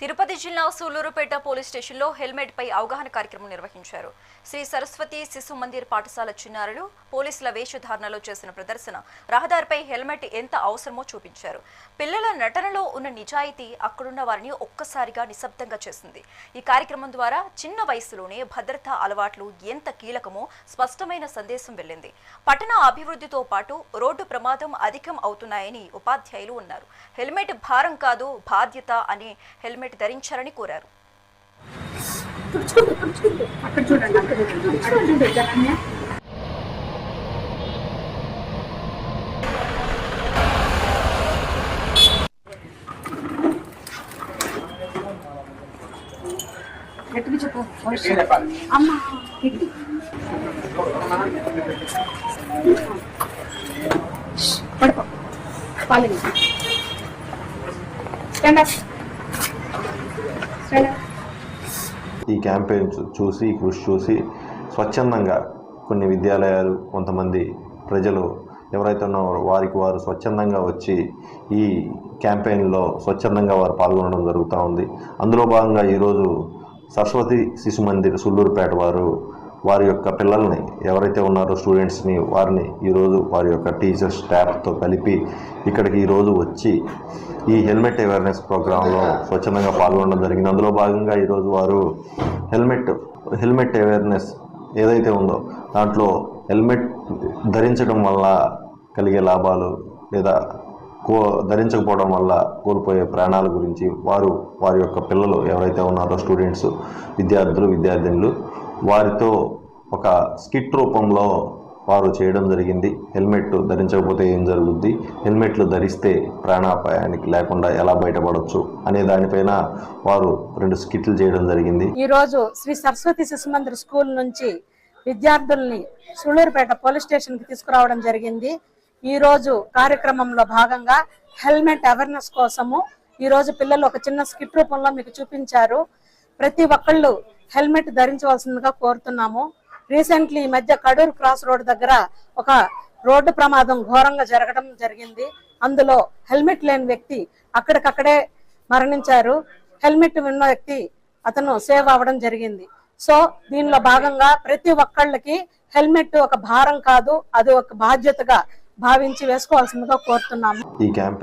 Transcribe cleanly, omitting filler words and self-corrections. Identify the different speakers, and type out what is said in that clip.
Speaker 1: తిరుపతి జిల్లా సూలూరుపేట పోలీస్ స్టేషన్లో హెల్మెట్ పై అవగాహన కార్యక్రమం నిర్వహించారు. శ్రీ సరస్వతి శిశు మందిర్ పాఠశాల చిన్నారులు పోలీసుల వేషధారణలో చేసిన ప్రదర్శన రహదారిపై హెల్మెట్ ఎంత అవసరమో చూపించారు. పిల్లల నటనలో ఉన్న నిజాయితీ అక్కడున్న వారిని ఒక్కసారిగా నిశ్శబ్దంగా చేసింది. ఈ కార్యక్రమం ద్వారా చిన్న వయసులోనే భద్రతా అలవాట్లు ఎంత కీలకమో స్పష్టమైన సందేశం వెళ్ళింది. పట్టణ అభివృద్ధితో పాటు రోడ్డు ప్రమాదం అధికం అవుతున్నాయని ఉపాధ్యాయులు అన్నారు. హెల్మెట్ భారం కాదు, బాధ్యత అని హెల్మెట్ ధరించాలని కోరారు.
Speaker 2: ఈ క్యాంపెయిన్ చూసి కృషి చూసి స్వచ్ఛందంగా కొన్ని విద్యాలయాలు కొంతమంది ప్రజలు ఎవరైతే ఉన్నారో వారికి వారు స్వచ్ఛందంగా వచ్చి ఈ క్యాంపెయిన్లో స్వచ్ఛందంగా వారు పాల్గొనడం జరుగుతూ ఉంది. అందులో భాగంగా ఈరోజు సరస్వతి శిశు మందిర్ సూళ్ళూరుపేట వారి యొక్క పిల్లల్ని ఎవరైతే ఉన్నారో స్టూడెంట్స్ని వారిని ఈరోజు వారి యొక్క టీచర్స్ స్టాఫ్తో కలిపి ఇక్కడికి ఈరోజు వచ్చి ఈ హెల్మెట్ అవేర్నెస్ ప్రోగ్రాంలో స్వచ్ఛందంగా పాల్గొనడం జరిగింది. అందులో భాగంగా ఈరోజు వారు హెల్మెట్ అవేర్నెస్ ఏదైతే ఉందో దాంట్లో హెల్మెట్ ధరించడం వల్ల కలిగే లాభాలు లేదా ధరించకపోవడం వల్ల కోల్పోయే ప్రాణాల గురించి వారి యొక్క పిల్లలు ఎవరైతే ఉన్నారో స్టూడెంట్స్ విద్యార్థినులు వారితో ఒక స్కిట్ రూపంలో వారు చేయడం జరిగింది. హెల్మెట్ ధరించకపోతే ఏం జరుగుద్ది, హెల్మెట్లు ధరిస్తే ప్రాణాపాయానికి లేకుండా ఎలా బయటపడవచ్చు అనే దానిపైన వారు 2 స్కిట్లు చేయడం జరిగింది.
Speaker 3: ఈరోజు శ్రీ సరస్వతి శిశు మందిర్ స్కూల్ నుంచి విద్యార్థుల్ని సూళ్ళూరుపేట పోలీస్ స్టేషన్ కి తీసుకురావడం జరిగింది. ఈ రోజు కార్యక్రమంలో భాగంగా హెల్మెట్ అవేర్నెస్ కోసము ఈ రోజు పిల్లలు ఒక చిన్న స్కిట్ రూపంలో మీకు చూపించారు. ప్రతి ఒక్కళ్ళు హెల్మెట్ ధరించవలసిందిగా కోరుతున్నాము. రీసెంట్లీ ఈ మధ్య కడూరు క్రాస్ రోడ్ దగ్గర ఒక రోడ్డు ప్రమాదం ఘోరంగా జరగడం జరిగింది. అందులో హెల్మెట్ లేని వ్యక్తి అక్కడికక్కడే మరణించారు. హెల్మెట్ ఉన్న వ్యక్తి అతను సేవ్ అవ్వడం జరిగింది. సో దీనిలో భాగంగా ప్రతి ఒక్కళ్ళకి హెల్మెట్ ఒక భారం కాదు, అది ఒక బాధ్యతగా భావించి వేసుకోవాల్సిందిగా కోరుతున్నాము.
Speaker 2: ఈ క్యాంపెయిన్